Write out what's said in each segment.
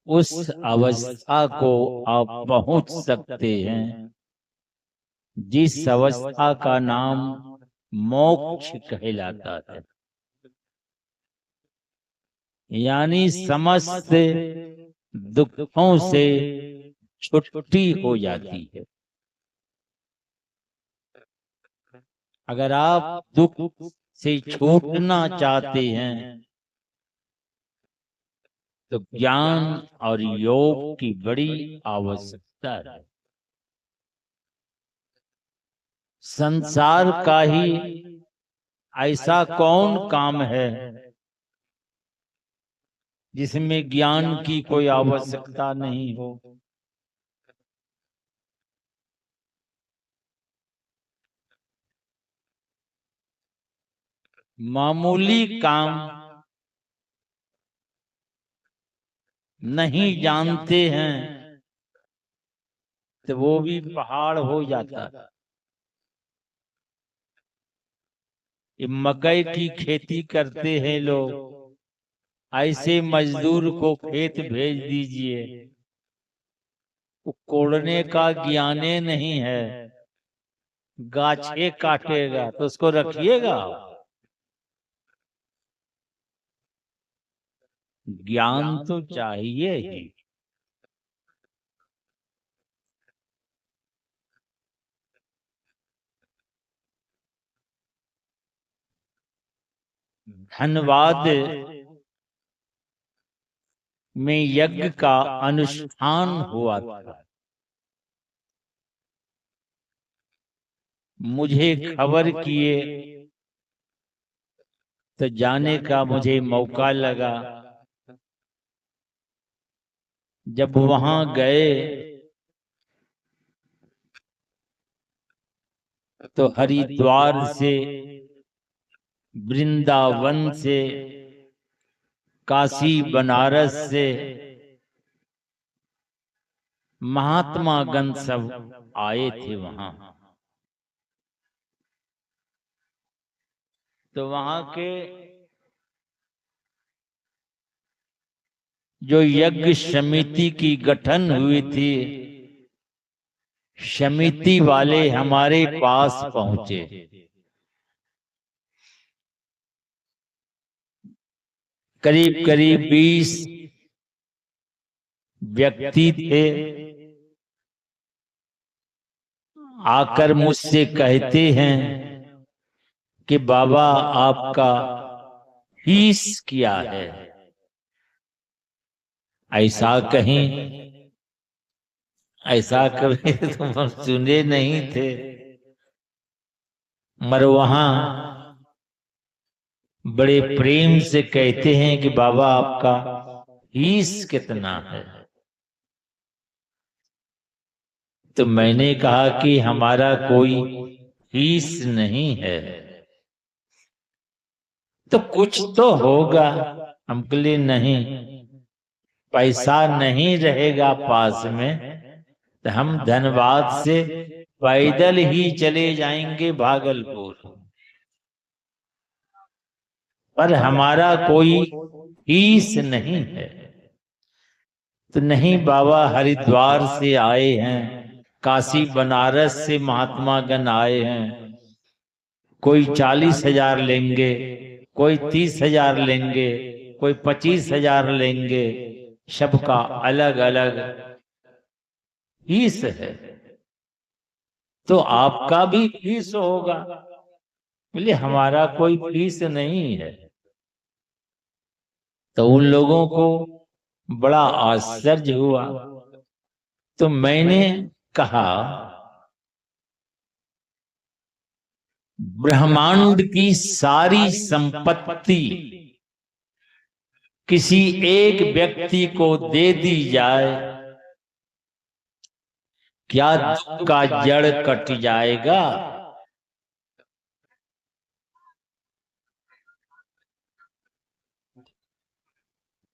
उस अवस्था को आप पहुंच सकते हैं जिस अवस्था का नाम मोक्ष कहलाता है। यानी समस्त दुखों से छुट्टी हो जाती है। अगर आप दुख से छूटना चाहते हैं तो ज्ञान और योग की बड़ी आवश्यकता है। संसार का ही ऐसा कौन काम है जिसमें ज्ञान की कोई आवश्यकता नहीं हो। मामूली काम नहीं जानते हैं तो वो भी पहाड़ हो जाता है। ये मकई की खेती करते हैं लोग, ऐसे मजदूर को खेत भेज दीजिए, वो कोड़ने का ज्ञाने नहीं है, गाछे काटेगा तो उसको रखिएगा। ज्ञान तो चाहिए ही। धनवाद में यज्ञ का अनुष्ठान हुआ था। मुझे खबर किए तो जाने का मुझे मौका लगा। जब वहां गए तो हरिद्वार से, वृंदावन से, काशी बनारस से महात्मा गण सब आए थे वहां। तो वहां के जो यज्ञ समिति की गठन हुई थी, समिति वाले हमारे पास पहुंचे। करीब करीब 20 व्यक्ति थे। आकर मुझसे कहते हैं कि बाबा आपका फीस क्या है। ऐसा कहीं, ऐसा कभी तुम सुने नहीं थे। मगर वहां बड़े प्रेम से कहते हैं कि बाबा आपका फीस कितना है। तो मैंने कहा कि हमारा कोई फीस नहीं है। तो कुछ तो होगा। हम बोले नहीं, पैसा नहीं रहेगा पास में तो हम धनबाद से पैदल ही चले जाएंगे भागलपुर, पर हमारा कोई फीस नहीं है। तो नहीं बाबा, हरिद्वार से आए हैं, काशी बनारस से महात्मा गण आए हैं, कोई 40,000 लेंगे, कोई 30,000 लेंगे, कोई 25,000 लेंगे, सबका अलग अलग फीस है। तो आपका भी फीस होगा। बोले हमारा कोई फीस नहीं है। तो उन लोगों को बड़ा आश्चर्य हुआ। तो मैंने कहा, ब्रह्मांड की सारी संपत्ति किसी एक व्यक्ति को दे दी जाए, क्या दुख का जड़ कट जाएगा?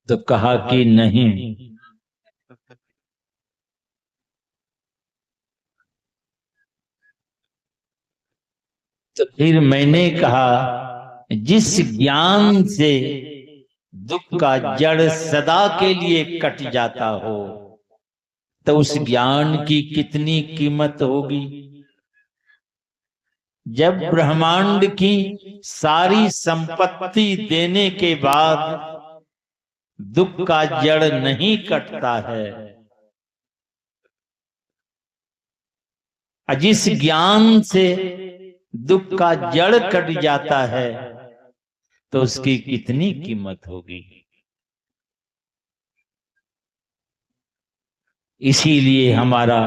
तो कहा कि नहीं। तो फिर मैंने कहा, जिस ज्ञान से दुख का जड़ सदा के लिए कट जाता हो, तो उस ज्ञान की कितनी कीमत होगी। जब ब्रह्मांड की सारी संपत्ति देने के बाद दुख का जड़ नहीं कटता है, जिस ज्ञान से दुख का जड़ कट जाता है तो उसकी कितनी कीमत होगी। इसीलिए हमारा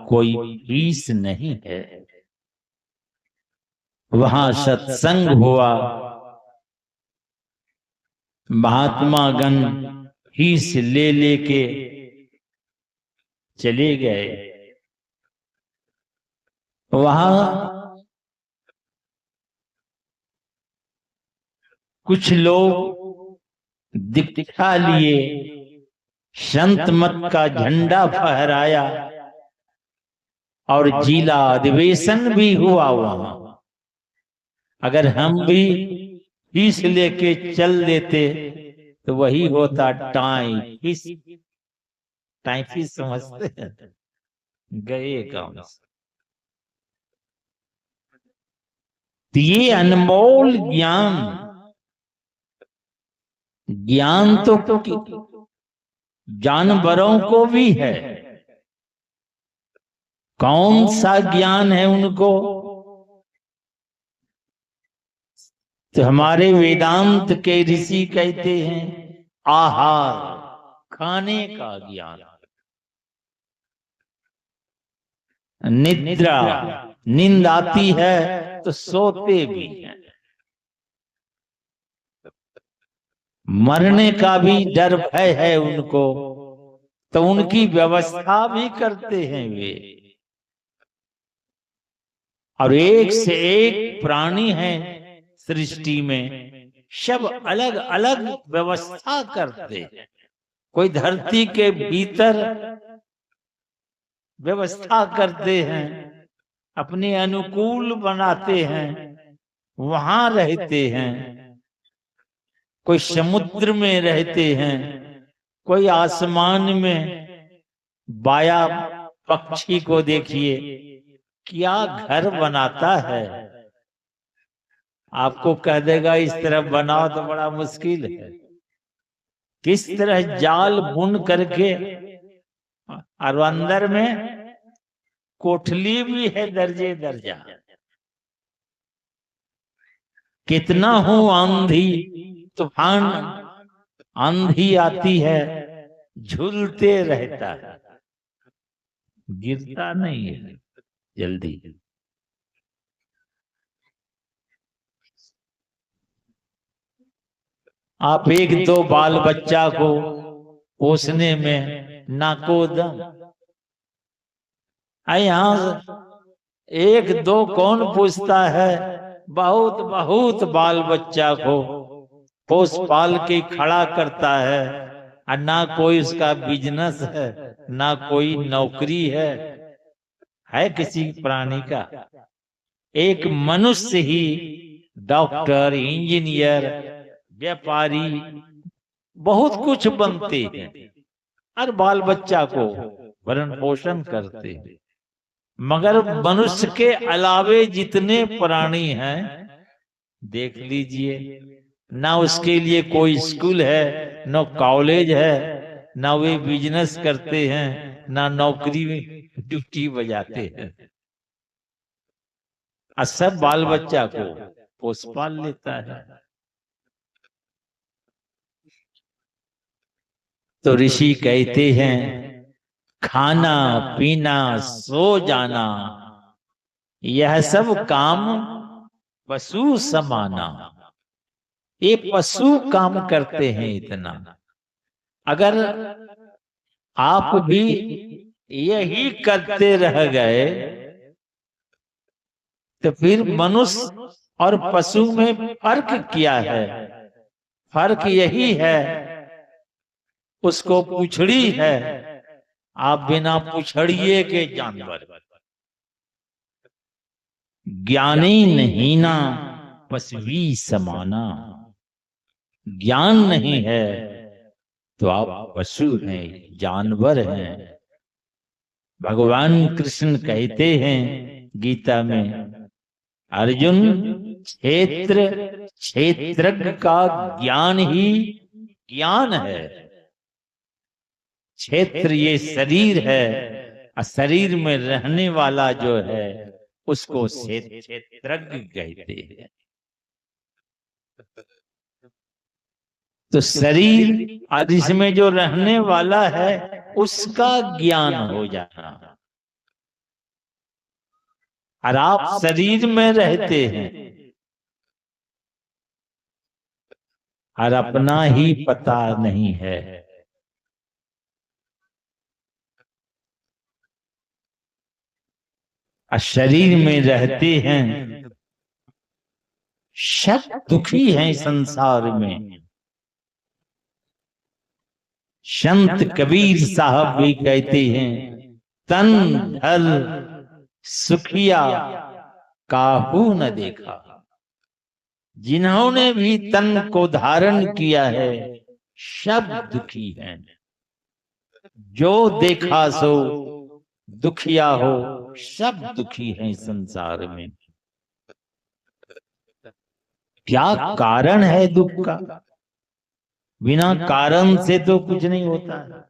कोई फीस नहीं है। वहां सत्संग हुआ, महात्मा गण फीस ले लेके चले गए। वहां कुछ लोग दीक्षा लिए, संत मत का झंडा फहराया और जिला अधिवेशन भी हुआ वहां। अगर हम भी फीस लेके चल देते तो वही होता टाइफिस। टाइफिस समझते हैं? गए काम से। तो ये अनमोल ज्ञान, ज्ञान तो जानवरों को भी है। कौन सा ज्ञान है उनको? तो हमारे वेदांत के ऋषि कहते हैं आहार, खाने का ज्ञान। निद्रा, नींद आती है तो सोते भी हैं। मरने का भी डर भय है उनको, तो उनकी व्यवस्था भी करते हैं वे। और एक से एक प्राणी है सृष्टि में, सब अलग अलग व्यवस्था करते हैं। कोई धरती के भीतर व्यवस्था करते हैं, अपने अनुकूल बनाते हैं, वहां रहते हैं। कोई समुद्र में रहते हैं, कोई आसमान में। बाया पक्षी को देखिए क्या घर बनाता है। आपको कह देगा इस तरह बनाओ तो बड़ा मुश्किल है। किस तरह जाल बुन करके, और अंदर में कोठली भी है दर्जे दर्जा। कितना हो आंधी तूफान, आंधी आती है झूलते रहता है, गिरता नहीं है जल्दी। आप एक दो बाल बच्चा को पोसने में नाकोदम, यहां एक दो कौन पूछता है? बहुत बहुत बाल बच्चा को पोस पाल के खड़ा करता है, और ना कोई उसका बिजनेस है, ना कोई नौकरी है किसी प्राणी का। एक मनुष्य ही डॉक्टर, इंजीनियर, व्यापारी, बहुत कुछ बनते हैं और बाल बच्चा को भरण पोषण करते हैं। मगर मनुष्य के अलावे जितने प्राणी हैं देख लीजिए, ना उसके लिए कोई स्कूल है, ना कॉलेज है, ना वे बिजनेस करते हैं, ना नौकरी में ड्यूटी बजाते हैं। सब बाल बच्चा को पोस पाल लेता है। तो ऋषि कहते हैं खाना पीना सो जाना, यह सब काम पशु समाना। ये पशु काम करते हैं इतना। अगर आप भी यही करते रह गए तो फिर मनुष्य और पशु में फर्क क्या है? फर्क यही है, उसको पूछड़ी है, आप बिना पूछड़िए के जानवर। ज्ञानी नहीं ना पशवी समाना। ज्ञान नहीं है तो आप पशु हैं, जानवर हैं। भगवान कृष्ण कहते हैं गीता में, अर्जुन क्षेत्र क्षेत्रज्ञ का ज्ञान ही ज्ञान है। क्षेत्र ये शरीर है, और शरीर में रहने वाला जो है उसको क्षेत्रज्ञ कहते हैं। तो शरीर और इसमें जो रहने वाला है उसका ज्ञान हो जाना। और आप शरीर में रहते हैं और अपना ही पता नहीं है। और शरीर में रहते हैं, सब दुखी हैं संसार में। संत कबीर साहब भी कहते हैं, तन धल सुखिया काहू न देखा। जिन्होंने भी तन को धारण किया है सब दुखी हैं। जो देखा सो दुखिया हो, सब दुखी हैं संसार में। क्या कारण है दुख का? बिना कारण से तो कुछ नहीं होता है।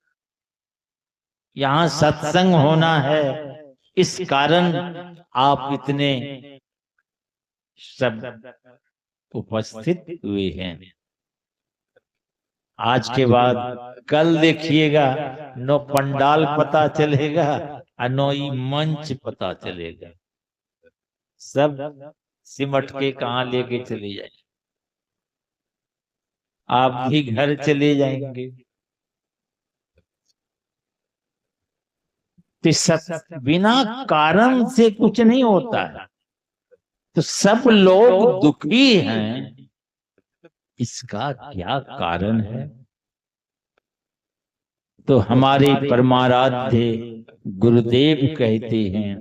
यहाँ सत्संग होना है, इस कारण आप इतने सब उपस्थित हुए हैं। आज के बाद कल देखिएगा, नो पंडाल पता चलेगा और नो ही मंच पता चलेगा। सब सिमट के कहाँ लेके चले जाएंगे। आप भी घर चले जाएंगे। तो बिना कारण से कुछ नहीं होता है। तो सब लोग दुखी हैं, इसका क्या कारण है? तो हमारे परमाराध्य गुरुदेव कहते हैं,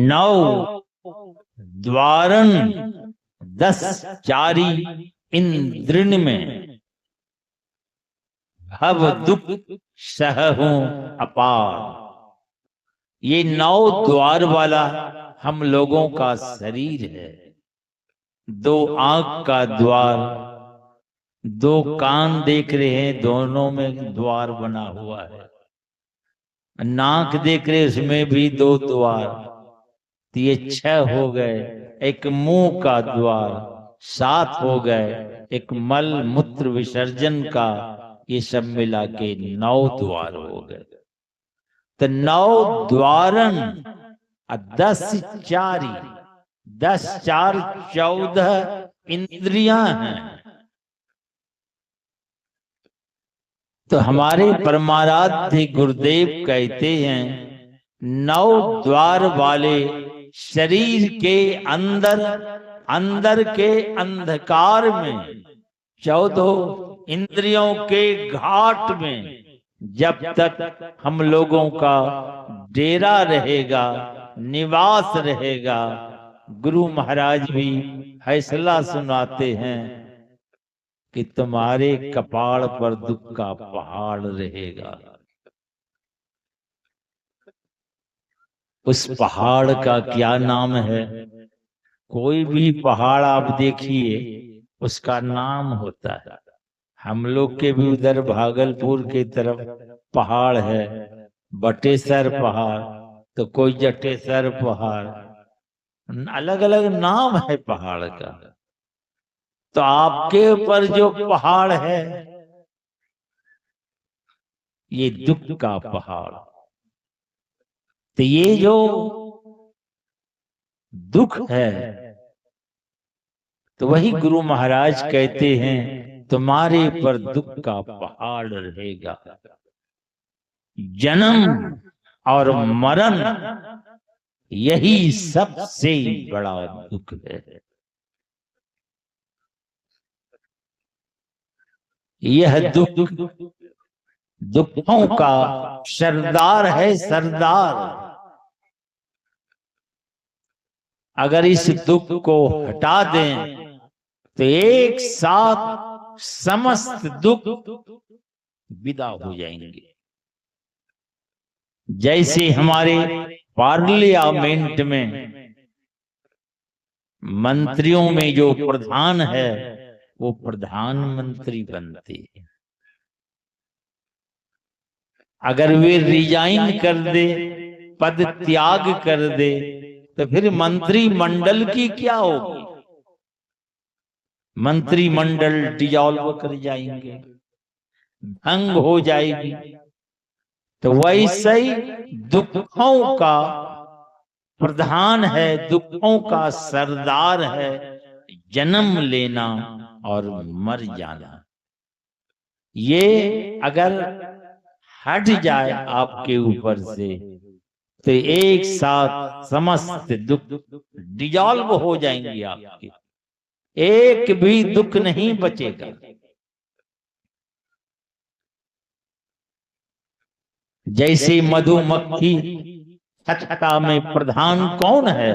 9 द्वारन 10 चारी इंद्रिन में, भव दुख सहहूं अपार। ये 9 द्वार वाला हम लोगों का शरीर है। 2 आंख का द्वार, 2 कान देख रहे हैं, दोनों में द्वार बना हुआ है। नाक देख रहे, उसमें भी 2 द्वार, तो ये 6 हो गए। एक मुंह का द्वार 7 हो गए। एक मल मूत्र विसर्जन का, ये सब मिला के 9 द्वार हो गए। तो 9 द्वारन 10 चारी, 10 4 14 इंद्रियां हैं। तो हमारे परमाराध्य गुरुदेव कहते हैं, 9 द्वार वाले शरीर के अंदर, अंदर के अंधकार में, 14 इंद्रियों के घाट में जब तक हम लोगों का डेरा रहेगा, निवास रहेगा। गुरु महाराज भी फैसला सुनाते हैं कि तुम्हारे कपाड़ पर दुख का पहाड़ रहेगा। उस पहाड़ का क्या नाम है? कोई भी पहाड़ आप देखिए, उसका नाम होता है। हम लोग के भी उधर भागलपुर के तरफ पहाड़ है, बटेसर पहाड़, तो कोई जटेसर पहाड़, अलग अलग नाम है पहाड़ का। तो आपके ऊपर जो पहाड़ है ये दुख का पहाड़। तो ये जो दुख है, तो वही गुरु महाराज कहते हैं, तुम्हारे पर दुख का पहाड़ रहेगा। जन्म और मरण यही सबसे बड़ा दुख है। यह दुख दुखों का सरदार है, सरदार। अगर इस दुख को हटा दें तो एक साथ समस्त दुख विदा हो जाएंगे। जैसे हमारे पार्लियामेंट में मंत्रियों में जो प्रधान है वो प्रधानमंत्री बनते हैं। अगर वे रिजाइन कर दे, पद त्याग कर दे, तो फिर मंत्रिमंडल की क्या होगी? मंत्रिमंडल डिसॉल्व कर जाएंगे, भंग हो जाएगी। तो वैसे ही दुखों का प्रधान है, दुखों का सरदार है जन्म लेना और मर जाना। ये अगर हट जाए आपके ऊपर से तो एक साथ समस्त दुख डिसॉल्व हो जाएंगे आपके, एक भी दुख नहीं बचेगा। जैसे मधुमक्खी छत्ता में प्रधान कौन है?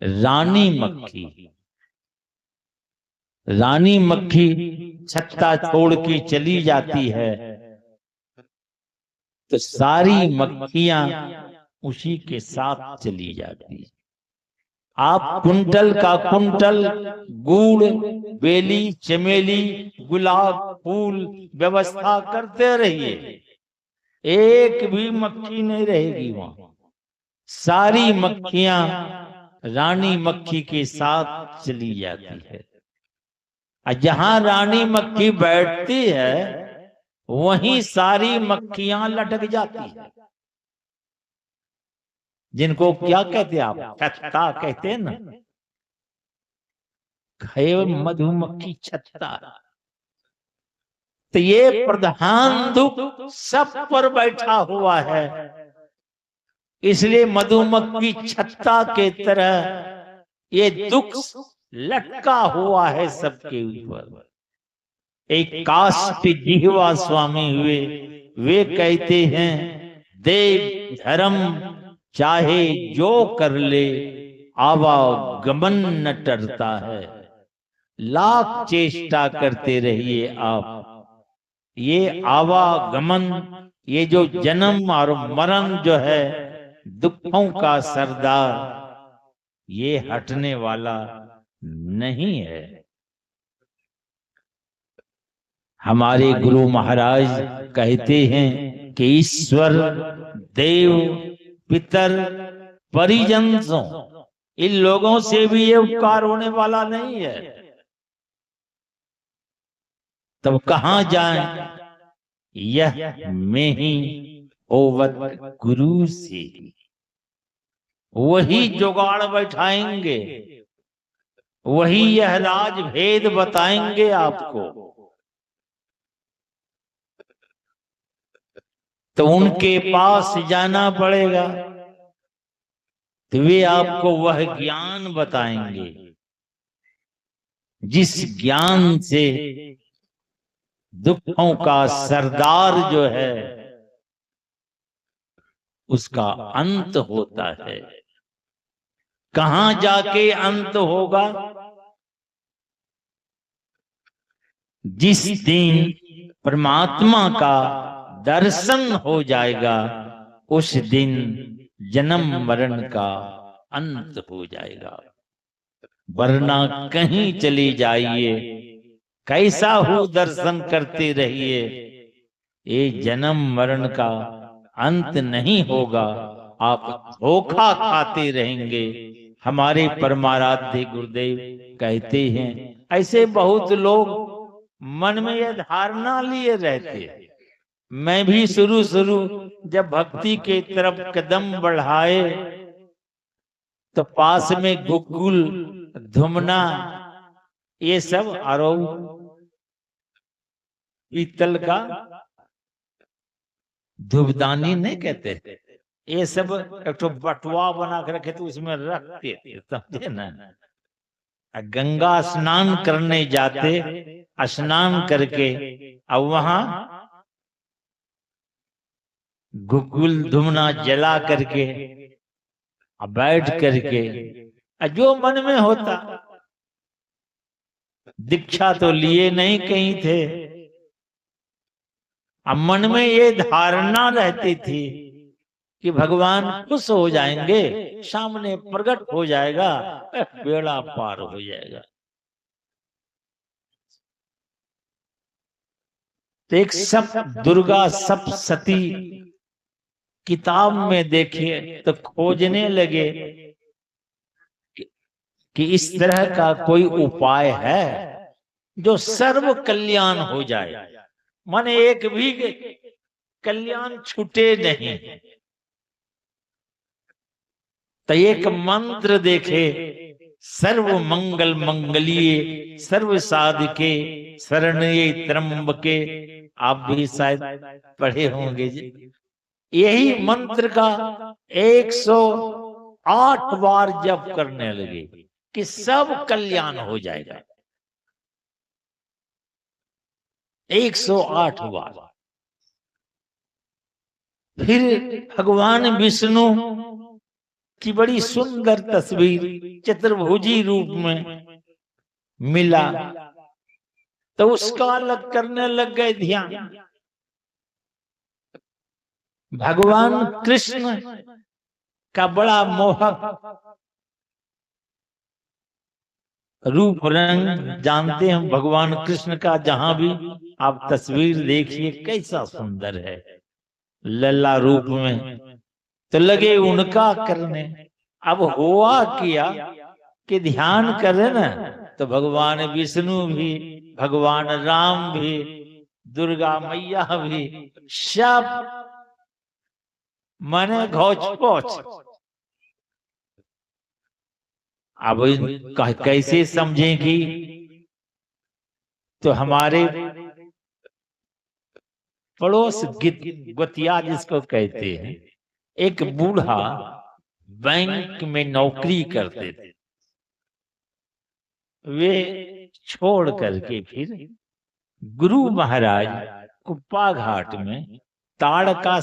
रानी मक्खी। रानी मक्खी छत्ता छोड़ के चली जाती है तो सारी मक्खियां उसी के साथ चली जाती है। आप कुंटल का कुंटल गुड़, बेली, चमेली, गुलाब फूल व्यवस्था करते रहिए, एक भी मक्खी नहीं रहेगी वहां। सारी मक्खियां रानी मक्खी के साथ चली जाती है। जहां रानी मक्खी बैठती है वहीं सारी मक्खियां लटक जाती है। जिनको क्या कहते हैं आप? छत्ता कहते हैं ना, मधुमक्खी छत्ता। तो ये प्रधान दुख सब पर बैठा हुआ है, इसलिए मधुमक्खी छत्ता के तरह ये दुख लटका हुआ है सबके ऊपर। एक काष्ट जिह्वा स्वामी हुए, वे कहते हैं देव धर्म चाहे जो कर ले आवागमन न टरता है। लाख चेष्टा करते रहिए आप, ये आवागमन, ये जो जन्म और मरण जो है दुखों का सरदार, ये हटने वाला नहीं है। हमारे गुरु महाराज कहते हैं कि ईश्वर, देव, पितर, परिजनों, इन लोगों से भी ये उपकार होने वाला नहीं है। तब कहां जाएं? यह में ही ओवत गुरु से, वही जुगाड़ बैठाएंगे, वही यह राज भेद बताएंगे आपको। तो उनके पास जाना पड़ेगा, तो वे आपको वह ज्ञान बताएंगे जिस ज्ञान से दुखों का सरदार जो है उसका अंत होता है। कहां जाके अंत होगा? जिस दिन परमात्मा का दर्शन हो जाएगा उस दिन जन्म मरण का अंत हो जाएगा। वरना कहीं चले जाइए, कैसा हो दर्शन करते रहिए, ये जन्म मरण का अंत नहीं होगा, आप धोखा खाते रहेंगे। हमारे परमाराध्य गुरुदेव कहते हैं, ऐसे बहुत लोग मन में यह धारणा लिए रहते हैं। मैं भी शुरू जब भक्ति के तरफ कदम बढ़ाए तो पास में गुग्गुल, धुमना, ये सब आरोप पीतल का धूपदानी नहीं कहते, ये सब एक तो बटुआ बना कर रखे तो उसमें रखते थे, समझे ना। गंगा स्नान करने जाते, स्नान करके अब वहां गुग्गुल धुमना जला करके बैठ करके जो मन में होता दीक्षा तो लिए नहीं कहीं थे। अब मन में ये धारणा रहती थी कि भगवान खुश हो जाएंगे, सामने प्रकट हो जाएगा, बेड़ा पार हो जाएगा। तो एक सब दुर्गा सप्तशती किताब में देखिए तो खोजने लगे कि इस तरह का कोई उपाय है जो सर्व कल्याण हो जाए, माने एक भी कल्याण छूटे नहीं। तो एक मंत्र देखे, सर्व मंगल मंगलीय सर्व साधिके शरण्ये त्र्यंबके, आप भी शायद पढ़े होंगे जी। यही मंत्र का 108 बार जप करने लगे कि सब कल्याण हो जाएगा। 108 बार। फिर भगवान विष्णु की बड़ी सुंदर तस्वीर चतुर्भुजी रूप में मिला, तो उसका अलग करने लग गए ध्यान। भगवान कृष्ण का बड़ा मोहक रूप रंग जानते हैं भगवान कृष्ण का, जहां भी आप तस्वीर देखिए कैसा सुंदर है लल्ला रूप में, तो लगे उनका करने। अब हुआ किया कि ध्यान करे ना, तो भगवान विष्णु भी, भगवान राम भी, दुर्गा मैया भी, सब माने घोच पोच। अब कैसे समझेंगी, तो हमारे पड़ोस गोतिया जिसको कहते हैं, एक बूढ़ा बैंक में नौकरी करते थे। वे छोड़ करके फिर गुरु महाराज कुप्पा घाट में ताड़ का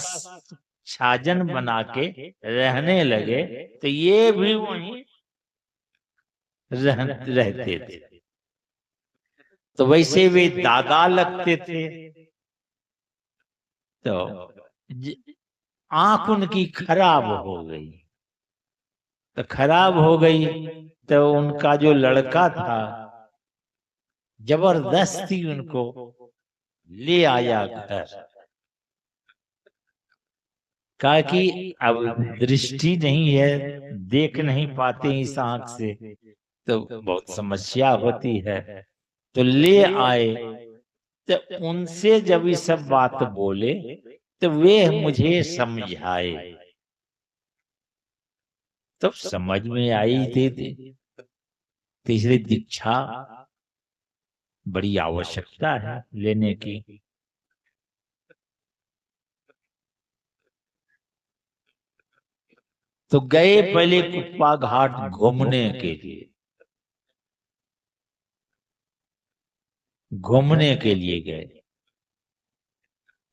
छाजन बना के रहने लगे, तो ये भी वहीं रहते थे। तो वैसे वे दादा लगते थे, तो आंख उनकी खराब हो गई। तो खराब हो गई तो उनका जो लड़का था जबरदस्ती उनको ले आया घर, कहा कि अब दृष्टि नहीं है, देख नहीं पाते इस आंख से, तो बहुत समस्या होती है। तो ले आए, तो उनसे जब ये सब बात बोले तो वे मुझे समझाए, तब समझ में आई थी। तीसरी दीक्षा बड़ी आवश्यकता है लेने की। तो गए पहले कुप्पा घाट घूमने के लिए, घूमने के लिए गए।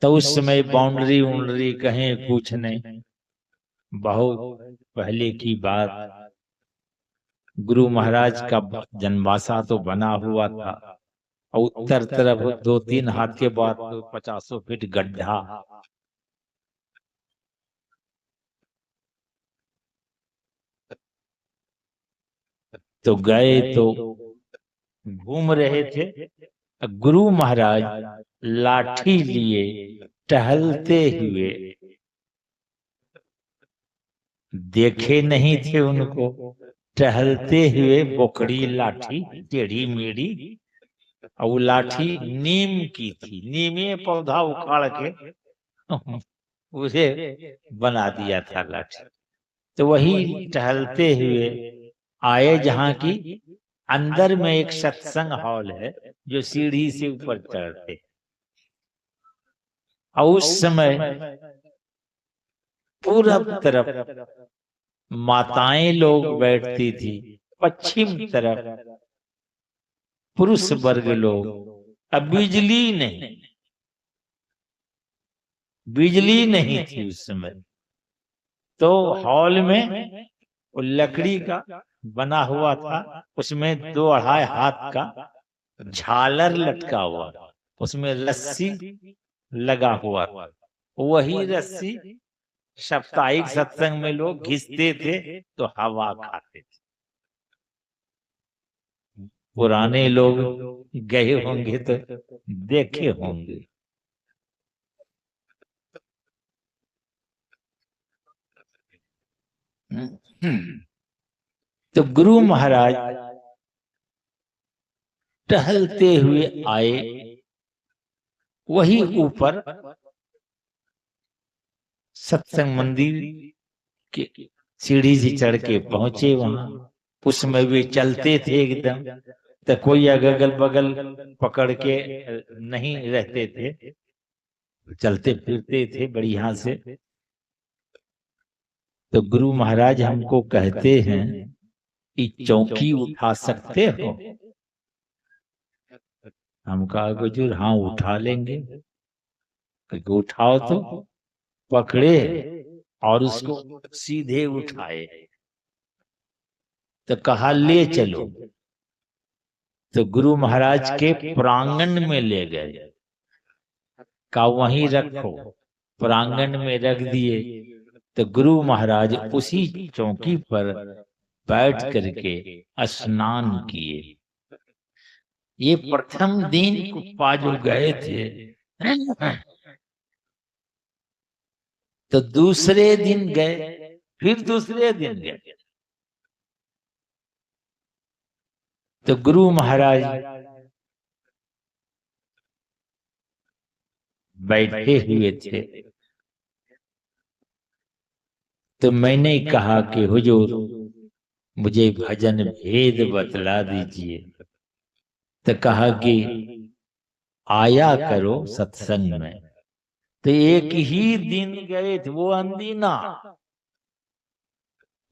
तो उस समय बाउंड्री उंड्री कहीं कुछ नहीं, बहुत पहले की बात। गुरु महाराज का जनवासा तो बना हुआ था, और उत्तर तरफ 2-3 हाथ के बाद 50 फीट गड्ढा। तो गए तो घूम रहे थे, गुरु महाराज लाठी लिए टहलते हुए देखे नहीं थे उनको, टहलते हुए बोकड़ी लाठी टेढ़ी मेढ़ी, और वो लाठी नीम की थी, नीमे पौधा उखाड़ के उसे बना दिया था लाठी। तो वही टहलते हुए आए जहां की अंदर में एक सत्संग हॉल है जो सीढ़ी से ऊपर चढ़ते, और उस समय पूरब तरफ माताएं लोग बैठती थी, पश्चिम तरफ पुरुष वर्ग लोग। अब बिजली नहीं थी उस समय। तो हॉल में वो लकड़ी का बना हुआ था, उसमें 2-2.5 हाथ का झालर लटका हुआ, उसमें रस्सी लगा हुआ, वही रस्सी साप्ताहिक सत्संग में लोग घिसते थे तो हवा खाते थे। पुराने लोग गए होंगे तो देखे होंगे। तो गुरु महाराज टहलते हुए आए, वही ऊपर सत्संग मंदिर के सीढ़ी से चढ़ के पहुंचे वहां। उसमें वे चलते थे एकदम, तो कोई अगल बगल पकड़ के नहीं रहते थे, चलते फिरते थे बढ़िया से। तो गुरु महाराज हमको कहते हैं कि चौकी उठा सकते हो? हम कहा गुजर हाँ उठा लेंगे। उठाओ तो पकड़े और उसको सीधे उठाए, तो कहा ले चलो। तो गुरु महाराज के प्रांगण में ले गए, का वहीं रखो, प्रांगण में रख दिए। तो गुरु महाराज उसी चौकी पर बैठ करके स्नान किए। ये प्रथम दिन कुप्पा जो गए थे, तो दूसरे दिन गए, फिर दूसरे दिन गए। तो गुरु महाराज बैठे हुए थे, तो मैंने कहा कि हुजूर मुझे भजन भेद बतला दीजिए। तो कहा कि आया करो सत्संग में। तो एक ही दिन गए थे, वो अंदीना।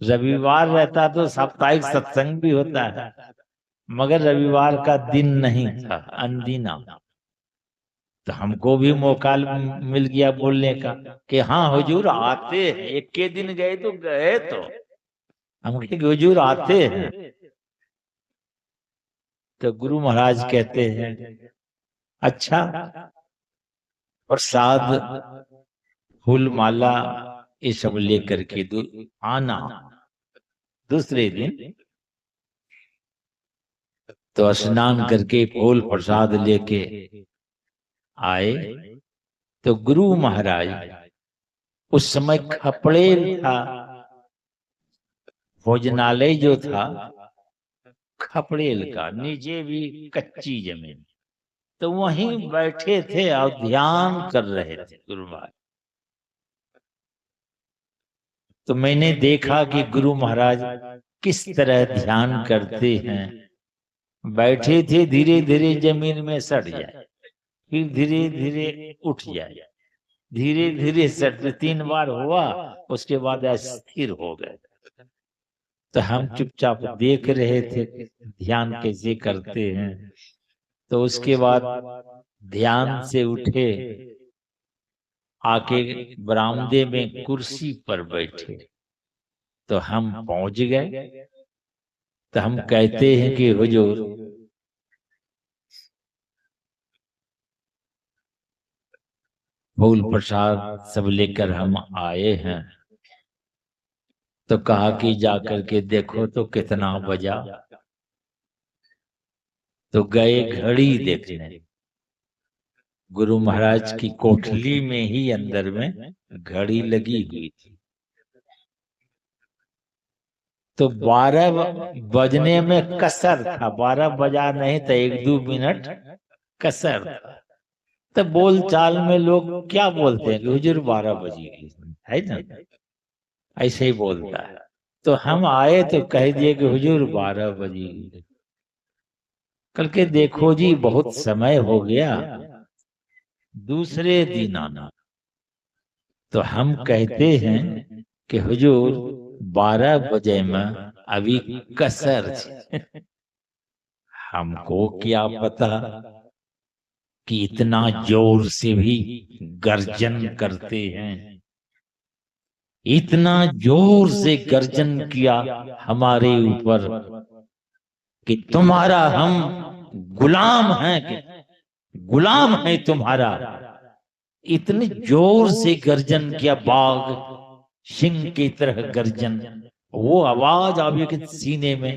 रविवार रहता तो साप्ताहिक सत्संग भी होता है, मगर रविवार का दिन नहीं था, अंदीना। तो हमको भी मौका मिल गया बोलने का कि हाँ हुजूर आते हैं। एक के दिन गए तो गए, तो हम कहे हुजूर आते हैं। तो गुरु महाराज कहते हैं अच्छा, प्रसाद फूल माला ये सब लेकर के आना। दूसरे दिन तो स्नान करके फूल प्रसाद लेके आए। तो गुरु महाराज उस समय खपड़ेल था, भोजनालय जो था खपड़ेल का, नीचे भी कच्ची जमीन, तो वहीं बैठे थे और ध्यान कर रहे थे गुरु महाराज। तो मैंने देखा कि गुरु महाराज किस तरह ध्यान करते हैं। बैठे थे, धीरे धीरे जमीन में सट जाए, फिर धीरे धीरे उठ जाए, धीरे धीरे सट, 3 बार हुआ, उसके बाद अस्थिर हो गए। तो हम चुपचाप देख रहे थे ध्यान कैसे करते हैं। तो उसके बाद ध्यान से उठे, आके बरामदे में कुर्सी पर बैठे। तो हम पहुंच गए। तो हम कहते हैं कि हुजूर फूल प्रसाद सब लेकर हम आए हैं। तो कहा कि जाकर के देखो तो कितना बजा। तो गए घड़ी देखने। गुरु महाराज की कोठली में ही अंदर में घड़ी लगी हुई थी। तो 12 बजने में कसर था, 12 बजा नहीं था, 1-2 मिनट कसर था। तो बोल चाल में लोग क्या बोलते हैं कि हुजूर 12 बजी है ना, ऐसे ही बोलता है। तो हम आए तो कह दिए कि हुजूर 12 बजी। कल के देखो जी बहुत समय हो गया, दूसरे दिन आना। तो हम कहते हैं कि हुजूर 12 बजे में अभी कसर थी। हमको क्या पता कि इतना जोर से भी गर्जन करते हैं। इतना जोर से गर्जन किया हमारे ऊपर कि तुम्हारा हम गुलाम है कि गुलाम है तुम्हारा। इतने जोर से गर्जन किया बाघ, सिंह की तरह गर्जन। वो आवाज आवी कि सीने में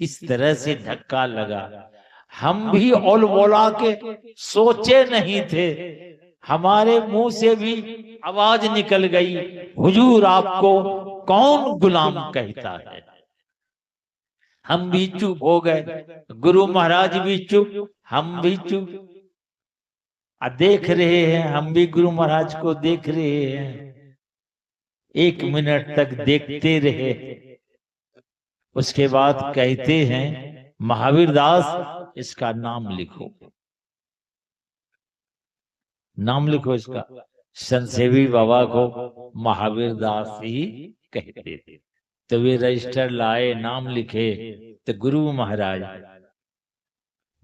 इस तरह से धक्का लगा। हम भी ओल बोला के सोचे नहीं थे, हमारे मुंह से भी आवाज निकल गई, हुजूर आपको कौन गुलाम कहता है। हम भी चुप हो गए, गुरु महाराज भी चुप, हम भी चुप। देख रहे हैं, हम भी गुरु महाराज को देख रहे हैं। 1 मिनट तक देखते रहे। उसके बाद कहते हैं, महावीर दास इसका नाम लिखो, नाम लिखो इसका। संसेवी बाबा को महावीर दास ही कहते थे। तो वे रजिस्टर लाए, नाम लिखे। तो गुरु महाराज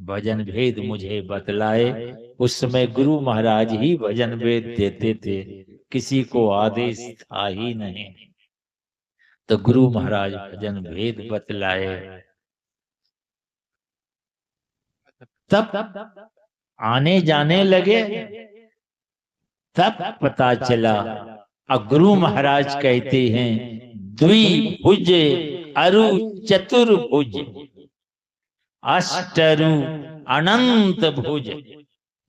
भजन भेद मुझे बतलाए। उस समय गुरु महाराज ही भजन भेद देते थे, किसी को आदेश था ही नहीं। तो गुरु महाराज भजन भेद बतलाए। तब आने जाने लगे, तब पता चला। और गुरु महाराज कहते हैं, द्विभुज अरु चतुर्भुज अष्टरु अनंत भुज।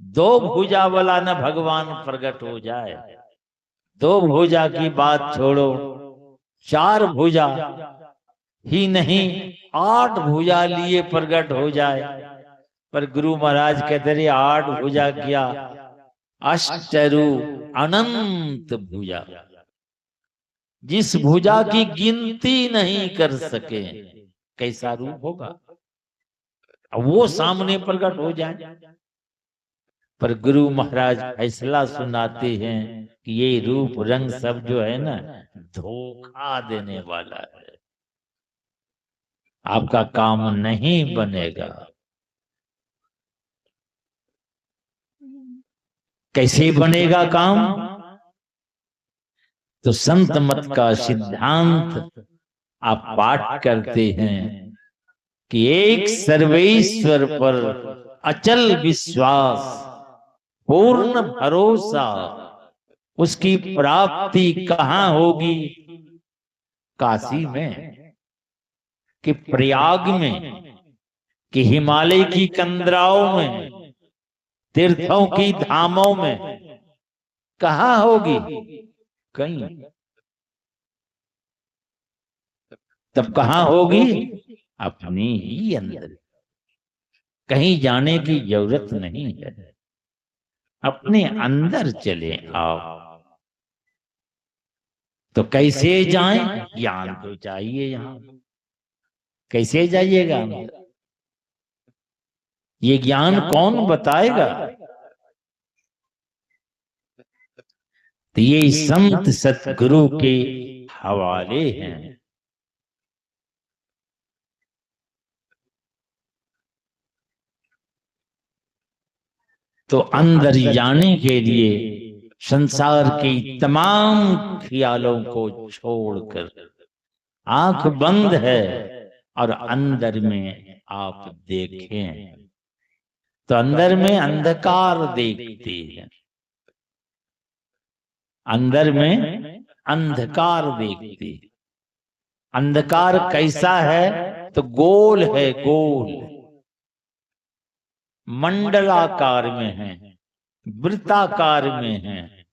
2 भुजा वाला न भगवान प्रकट हो जाए। 2 भुजा की बात छोड़ो, 4 भुजा ही नहीं 8 भुजा लिए प्रकट हो जाए। पर गुरु महाराज कहते रहे 8 भुजा किया, अष्टरु अनंत भुजा। जिस भुजा की गिनती नहीं कर सके, कैसा रूप होगा। वो सामने प्रकट हो जाए। पर गुरु महाराज फैसला सुनाते हैं कि ये रूप रंग सब जो है ना, धोखा देने वाला है, आपका काम नहीं बनेगा। कैसे बनेगा काम? तो संत मत का सिद्धांत आप पाठ करते हैं कि एक सर्वेश्वर पर अचल विश्वास, पूर्ण भरोसा। उसकी प्राप्ति कहाँ होगी? काशी में, कि प्रयाग में, कि हिमालय की कंदराओं में, तीर्थों की धामों में? कहाँ होगी? कहीं। तब कहाँ होगी? अपने ही अंदर। कहीं जाने की जरूरत नहीं है, अपने अंदर चले आओ। तो कैसे जाएं? ज्ञान तो चाहिए यहां। कैसे जाइएगा? ये ज्ञान कौन बताएगा? तो ये संत सतगुरु के हवाले हैं। तो अंदर जाने के लिए संसार के तमाम ख्यालों को छोड़कर आंख बंद है और अंदर में आप देखें। तो अंदर में अंधकार देखते हैं, अंदर में अंधकार देखते। अंधकार कैसा है? तो गोल है, गोल मंडलाकार में है, वृत्ताकार में है।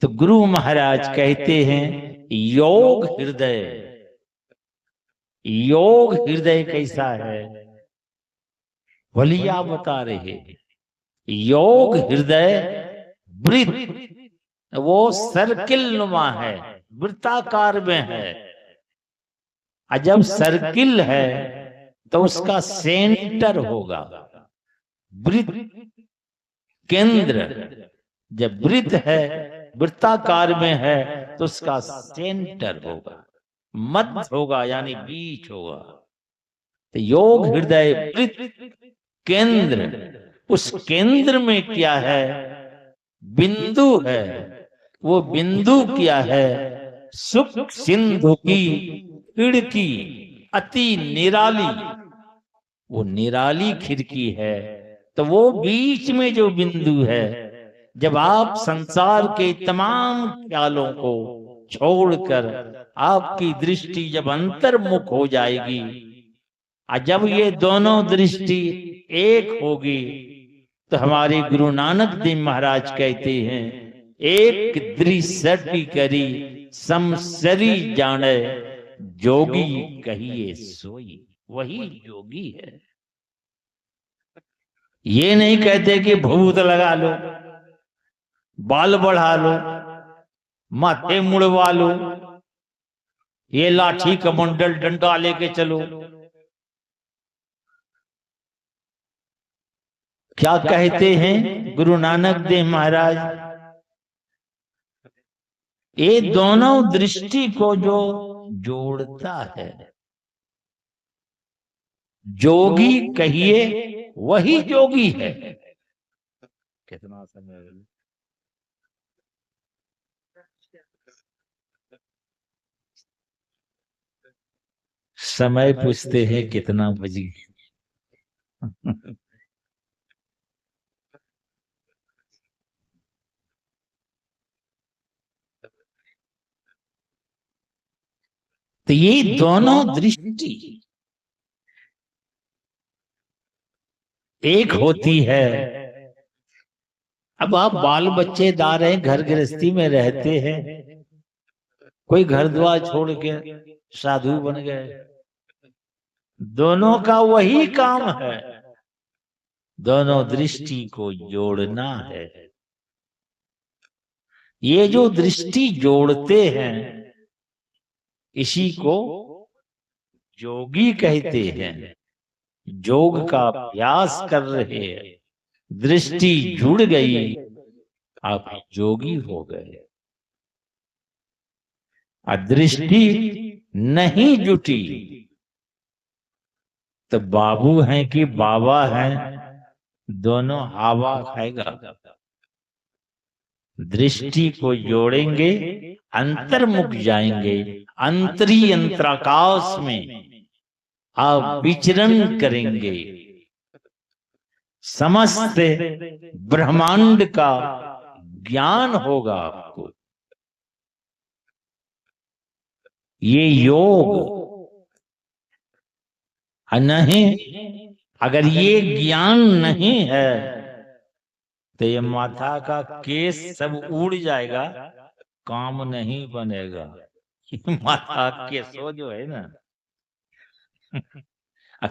तो गुरु महाराज कहते हैं योग हृदय। योग हृदय कैसा है? भलिया बता रहे। योग हृदय वृत्त, वो सर्किल नुमा है, वृत्ताकार में है। और जब सर्किल है तो उसका सेंटर होगा वृत्त, केंद्र। जब वृत्त है, वृत्ताकार में है, तो उसका सेंटर होगा, मध्य होगा, यानी बीच होगा। तो योग हृदय वृत्त केंद्र। उस केंद्र में क्या है? बिंदु है। वो बिंदु क्या है? सुख सिंधु की खिड़की। अति निराली, वो निराली खिड़की है। तो वो बीच में जो बिंदु है, जब आप संसार के तमाम ख्यालों को छोड़कर आपकी दृष्टि जब अंतर्मुख हो जाएगी, और जब ये दोनों दृष्टि एक होगी, तो हमारे गुरु नानक देव महाराज कहते हैं, एक दृष्टि करी समसरी जाने, जोगी कहिए सोई। वही योगी है। ये नहीं कहते कि भभूत लगा लो, बाल बढ़ा लो, माथे मुड़वा लो, ये लाठी कमंडल डंडा लेके चलो। क्या कहते हैं गुरु नानक देव महाराज? ये दोनों दृष्टि को जो जोड़ता है, जोगी कहिए वही जोगी है। कितना समय समय पूछते हैं कितना बजी? तो ये दोनों दृष्टि एक होती है। अब आप बाल बच्चेदार हैं, घर गृहस्थी में रहते हैं, कोई घर द्वार छोड़ के साधु बन गए, दोनों का वही काम है, दोनों दृष्टि को जोड़ना है। ये जो दृष्टि जोड़ते हैं, इसी को जोगी कहते हैं। योग का अभ्यास कर रहे हैं, दृष्टि जुड़ गई, आप जोगी हो गए। दृष्टि नहीं जुटी तो बाबू हैं कि बाबा हैं, दोनों हवा खाएगा। दृष्टि को जोड़ेंगे, अंतर्मुख जाएंगे, अंतरी अंतराकाश में आप विचरण करेंगे, समस्त ब्रह्मांड का ज्ञान होगा आपको। ये योग नहीं, अगर ये ज्ञान नहीं है तो ये माथा का केस सब उड़ जाएगा, काम नहीं बनेगा। माथा केसो जो है ना,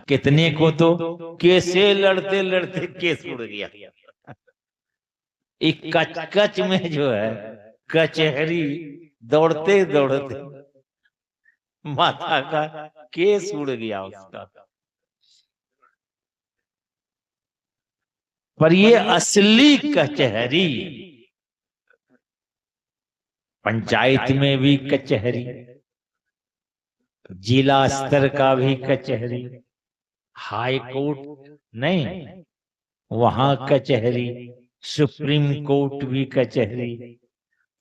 कितने को तो कैसे लड़ते लड़ते केस उड़ गया। एक कच कच में जो है कचहरी, दौड़ते दौड़ते माथा का केस उड़ गया उसका। पर ये असली कचहरी, पंचायत में भी कचहरी, जिला स्तर का भी कचहरी, हाई कोर्ट नहीं वहां कचहरी, सुप्रीम कोर्ट भी कचहरी।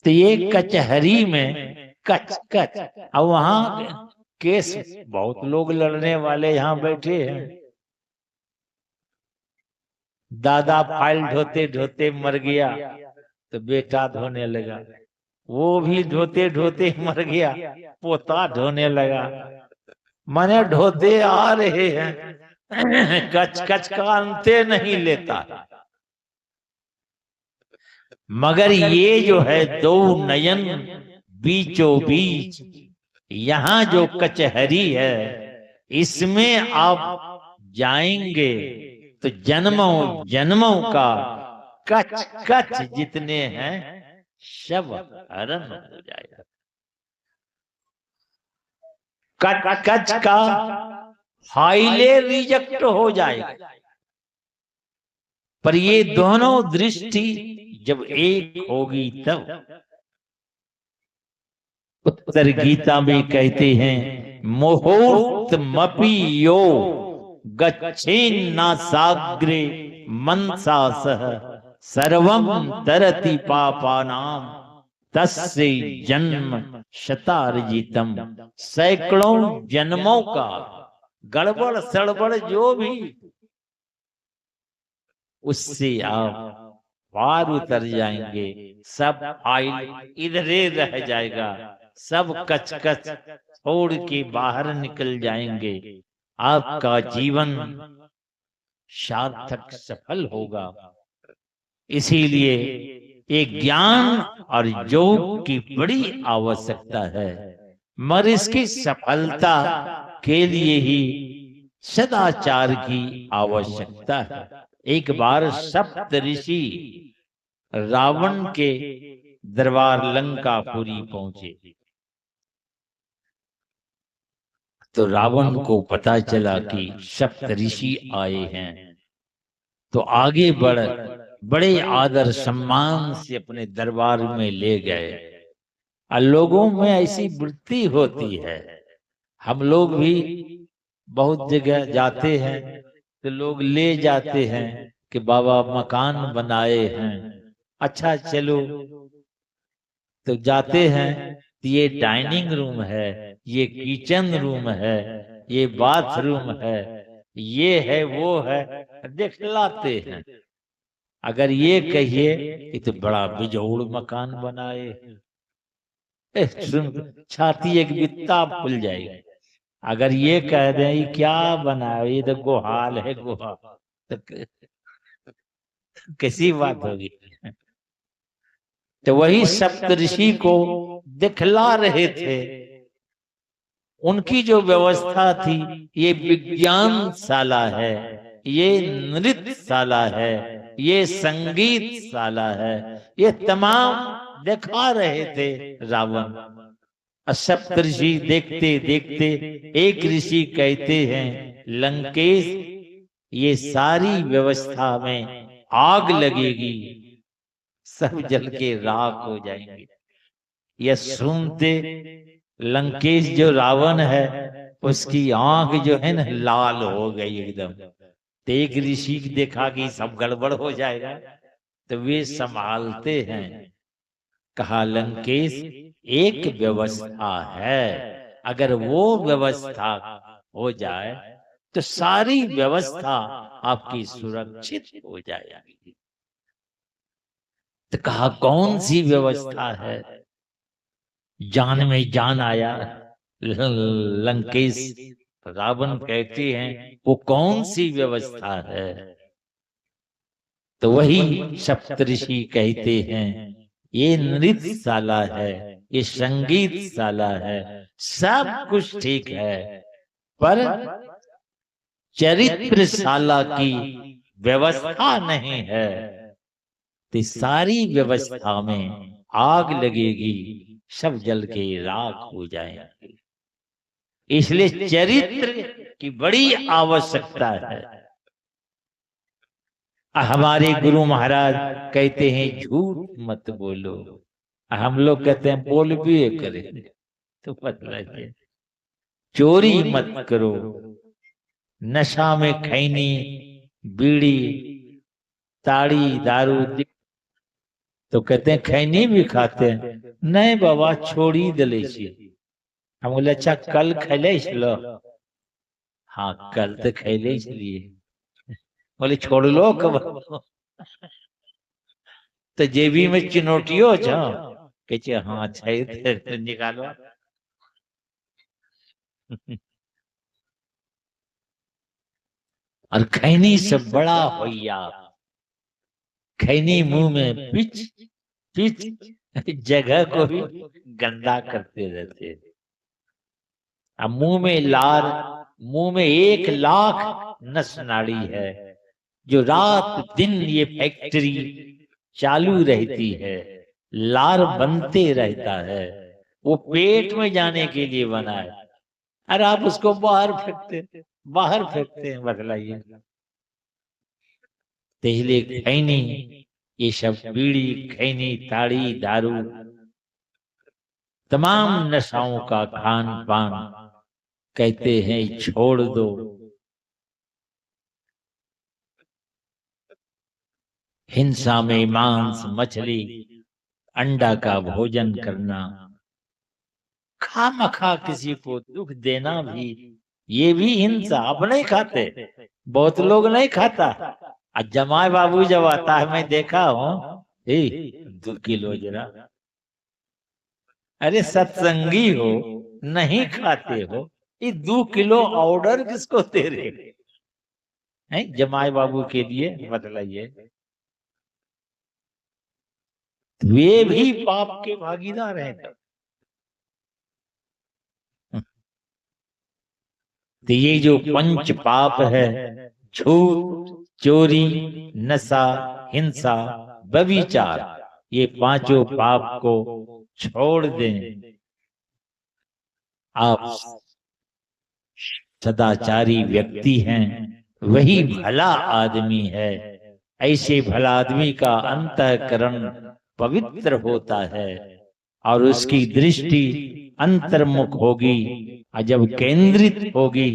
तो ये कचहरी में कच कच, और वहां केस बहुत लोग लड़ने वाले यहाँ बैठे हैं। दादा फाइल ढोते ढोते मर गया तो बेटा धोने लगा, वो भी ढोते ढोते मर गया, पोता ढोने लगा। माने ढोते आ रहे हैं, कच कच का अंते नहीं लेता। मगर ये जो है दो नयन बीचों बीच, यहाँ जो कचहरी है, इसमें आप जाएंगे तो जन्मों जन्मों का कच कच जितने हैं सब हरण हो जाएगा। कच कच का फाइले रिजेक्ट हो जाएगा। पर ये दोनों दृष्टि जब एक होगी तब। उत्तर गीता में कहते हैं, मुहूर्त मपि यो गच्छेन्ना साग्रे मनसा सह सर्वं तरति पापानां तस्य जन्म शतार्जितम, सैकड़ों जन्मों का गड़बड़ सड़बड़ जो भी, उससे आप पार उतर जाएंगे। सब फाइल इधरे रह जाएगा, सब कच कच छोड़ के बाहर निकल जाएंगे। आपका जीवन सार्थक सफल होगा। इसीलिए एक ज्ञान और योग की बड़ी आवश्यकता है, मगर इसकी सफलता के लिए ही सदाचार की आवश्यकता है। एक बार सप्तऋषि रावण के दरबार लंकापुरी पहुंचे, तो रावण को पता चला कि सप्तऋषि आए हैं, तो आगे बढ़ बड़े आदर सम्मान से अपने दरबार में ले गए। और लोगों में ऐसी वृत्ति होती है, हम लोग भी बहुत जगह जाते हैं तो लोग ले जाते हैं कि बाबा मकान बनाए हैं, अच्छा चलो, तो जाते हैं तो ये डाइनिंग रूम है, ये किचन रूम है, ये बाथरूम है, ये है वो है, दिखलाते हैं। अगर ये कहिए ये तो बड़ा बेजोड़ मकान बनाए, सुन छाती एक बित्ता फूल जाएगी। अगर ये कह दें ये क्या बनाए, ये तो गोहाल है, गोहा, तो कैसी बात होगी। तो वही सप्तऋषि को दिखला रहे थे। उनकी जो व्यवस्था थी, ये विज्ञानशाला है, ये नृत्यशाला है, ये संगीतशाला है, ये तमाम दिखा रहे थे रावण। सप्तऋषि देखते देखते एक ऋषि कहते हैं, लंकेश ये सारी व्यवस्था में आग लगेगी, सब जल के राख हो जाएंगे। यह सुनते लंकेश जो रावण है उसकी आंख जो है ना लाल हो गई एकदम। तो एक ऋषि देखा कि सब गड़बड़ हो जाएगा, तो वे संभालते हैं, कहा लंकेश एक व्यवस्था है, अगर वो व्यवस्था हो जाए तो सारी व्यवस्था आपकी सुरक्षित हो जाएगी। तो कहा कौन सी व्यवस्था है? जान में जान आया। लंकेश रावण कहते हैं वो कौन सी व्यवस्था है? तो वही सप्तऋषि कहते हैं ये नृत्यशाला है, ये संगीतशाला है, सब कुछ ठीक है, पर चरित्रशाला की व्यवस्था नहीं है। तो सारी व्यवस्था में आग लगेगी, सब जल के राख हो जाएंगे। इसलिए चरित्र की बड़ी आवश्यकता है। हमारे गुरु महाराज कहते हैं झूठ मत बोलो, हम लोग कहते हैं बोल भी करें, तो मतलब ये चोरी मत करो, नशा में खैनी बीड़ी ताड़ी दारू, तो कहते हैं खैनी भी खाते हैं, नहीं बाबा छोड़ी दिले छी। हम बोले अच्छा कल खैले लो, हाँ कल तो खैले लिए, बोले छोड़ लो कब, तो जेबी में चिनोटियो छ, कहते हाँ अच्छा निकालो। और खैनी से बड़ा होइया, खैनी मुंह में पिच पिच जगह को भी गंदा करते रहते। अब मुंह में लार, मुंह में 1,00,000 नस नाड़ी है, जो रात दिन ये फैक्ट्री चालू रहती है, लार बनते रहता है, वो पेट में जाने के लिए बना है। अरे आप उसको बाहर फेंकते, बाहर फेंकते हैं, बतलाइए। तेले खैनी, ये सब बीड़ी खैनी ताड़ी दारू तमाम नशाओं का खान पान कहते हैं छोड़ दो। हिंसा में मांस मछली अंडा का भोजन करना, खामखा किसी को दुख देना भी, ये भी हिंसा। अब नहीं खाते, बहुत लोग नहीं खाता। और जमाई बाबू जब आता है, मैं देखा हूँ, 2 किलो जरा, अरे सत्संगी हो, नहीं खाते हो, ये 2 किलो ऑर्डर किसको दे रहे हैं? जमाई बाबू के लिए बतलाइए। वे भी पाप के भागीदार हैं। तो ये जो पंच पाप है, झूठ, चोरी, नशा, हिंसा, व्यभिचार, ये 5 पाप को छोड़ दें। आप सदाचारी व्यक्ति हैं, वही भला आदमी है। ऐसे भला आदमी का अंतःकरण पवित्र होता है और उसकी दृष्टि अंतर्मुख होगी, और जब केंद्रित होगी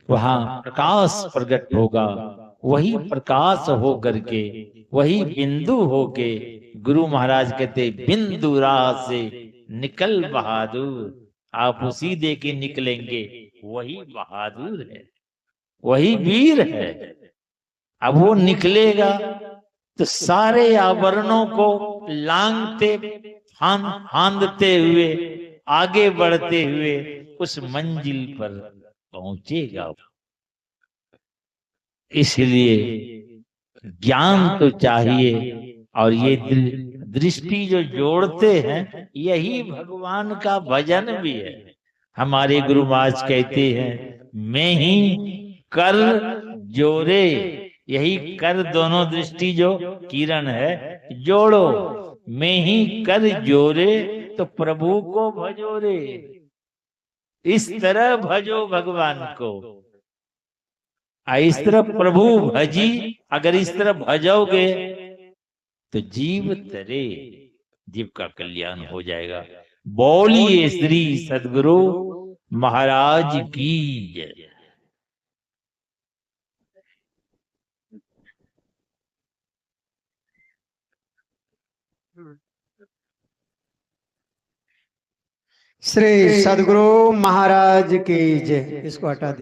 वहां प्रकाश प्रकट होगा। वही प्रकाश हो करके, वही बिंदु होके, गुरु महाराज कहते बिंदु राह से निकल बहादुर। आप उसी दे के निकलेंगे, वही बहादुर है, वही वीर है। अब वो निकलेगा तो सारे आवरणों को लांघते फांदते हुए, आगे बढ़ते हुए उस मंजिल पर पहुंचेगा। इसलिए ज्ञान तो चाहिए, और ये दृष्टि जो जोड़ते हैं, यही भगवान का भजन भी है। हमारे गुरु महाराज कहते हैं, मैं ही कर जोड़े, यही कर दोनों दृष्टि जो किरण है, जोड़ो। मैं ही कर जोड़े तो प्रभु को भजो रे। इस तरह भजो भगवान को, इस तरह प्रभु भजी। अगर इस तरह भजोगे तो जीव तरे, जीव का कल्याण हो जाएगा। बोलिए श्री सद्गुरु महाराज की जय। श्री सद्गुरु महाराज की जय। इसको हटा दे।